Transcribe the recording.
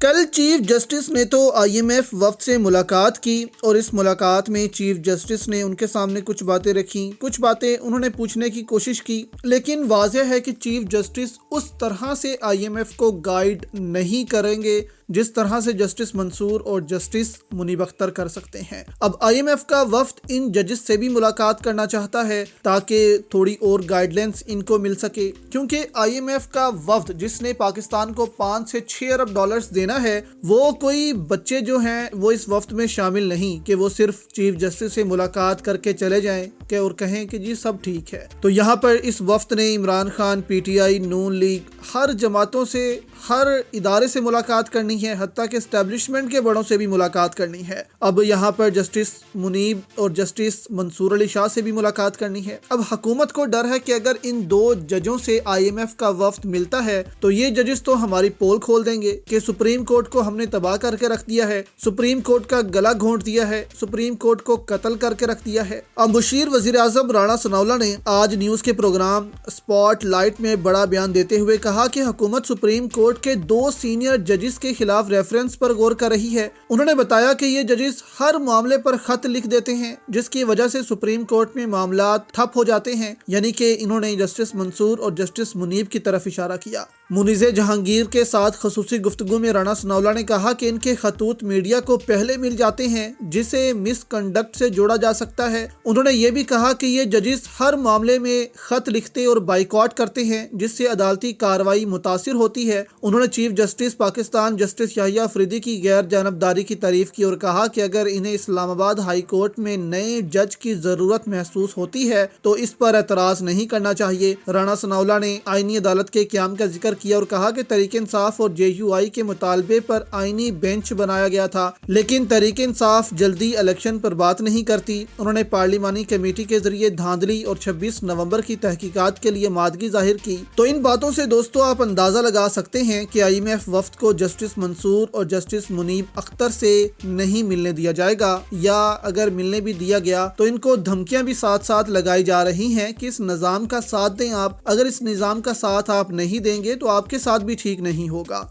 کل chief justice نے تو آئی ایم ایف وفد سے ملاقات کی اور اس ملاقات میں چیف جسٹس نے ان کے سامنے کچھ باتیں رکھیں، کچھ باتیں انہوں نے پوچھنے کی کوشش کی، لیکن واضح ہے کہ چیف جسٹس اس طرح سے آئی ایم ایف کو گائیڈ نہیں کریں گے جس طرح سے جسٹس منصور اور جسٹس منیب اختر کر سکتے ہیں۔ اب آئی ایم ایف کا وفد ان ججز سے بھی ملاقات کرنا چاہتا ہے تاکہ تھوڑی اور گائیڈ لائنس ان کو مل سکے، کیونکہ آئی ایم ایف کا وفد جس نے پاکستان کو 5 سے 6 ارب ڈالرز دینا ہے، وہ کوئی بچے جو ہیں وہ اس وفد میں شامل نہیں کہ وہ صرف چیف جسٹس سے ملاقات کر کے چلے جائیں کہ اور کہیں کہ جی سب ٹھیک ہے۔ تو یہاں پر اس وفد نے Imran Khan, P T I, Noon league, ہر جماعتوں سے، ہر ادارے سے ملاقات کرنی ہے، حتیٰ کہ اسٹیبلشمنٹ کے بڑوں سے بھی ملاقات کرنی ہے۔ اب یہاں پر جسٹس منیب اور جسٹس منصور علی شاہ سے بھی ملاقات کرنی ہے۔ اب حکومت کو ڈر ہے کہ اگر ان 2 ججوں سے آئی ایم ایف کا وفد ملتا ہے تو یہ ججز تو ہماری پول کھول دیں گے کہ سپریم کورٹ کو ہم نے تباہ کر کے رکھ دیا ہے، سپریم کورٹ کا گلا گھونٹ دیا ہے، سپریم کورٹ کو قتل کر کے رکھ دیا ہے۔ اب مشیر وزیر اعظم رانا ثناءاللہ نے آج نیوز کے پروگرام اسپاٹ لائٹ میں بڑا بیان دیتے ہوئے کہا کہ حکومت سپریم کورٹ کے 2 سینئر ججز کے خلاف ریفرنس پر غور کر رہی ہے۔ انہوں نے بتایا کہ یہ ججز ہر معاملے پر خط لکھ دیتے ہیں جس کی وجہ سے سپریم کورٹ میں معاملات ٹھپ ہو جاتے ہیں، یعنی کہ انہوں نے جسٹس منصور اور جسٹس منیب کی طرف اشارہ کیا۔ منیز جہانگیر کے ساتھ خصوصی گفتگو میں رانا ثناءاللہ نے کہا کہ ان کے خطوط میڈیا کو پہلے مل جاتے ہیں جسے مس کنڈکٹ سے جوڑا جا سکتا ہے۔ انہوں نے یہ بھی کہا کہ یہ ججز ہر معاملے میں خط لکھتے اور بائیکاٹ کرتے ہیں جس سے عدالتی کارروائی متاثر ہوتی ہے۔ انہوں نے چیف جسٹس پاکستان جسٹس یحییٰ افریدی کی غیر جانبداری کی تعریف کی اور کہا کہ اگر انہیں اسلام آباد ہائی کورٹ میں نئے جج کی ضرورت محسوس ہوتی ہے تو اس پر اعتراض نہیں کرنا چاہیے۔ رانا ثناءاللہ نے آئینی عدالت کے قیام کا ذکر کیا اور کہا کہ تحریک انصاف اور جے یو آئی کے مطالبے پر آئینی بینچ بنایا گیا تھا، لیکن تحریک انصاف جلدی الیکشن پر بات نہیں کرتی۔ انہوں نے پارلیمانی کمیٹی کے ذریعے دھاندلی اور 26 نومبر کی تحقیقات کے لیے آمادگی ظاہر کی۔ تو ان باتوں سے دوستو آپ اندازہ لگا سکتے ہیں کہ آئی ایم ایف وفد کو جسٹس منصور اور جسٹس منیب اختر سے نہیں ملنے دیا جائے گا، یا اگر ملنے بھی دیا گیا تو ان کو دھمکیاں بھی ساتھ ساتھ لگائی جا رہی ہیں کہ اس نظام کا ساتھ دیں آپ، اگر اس نظام کا ساتھ آپ نہیں دیں گے تو آپ کے ساتھ بھی ٹھیک نہیں ہوگا۔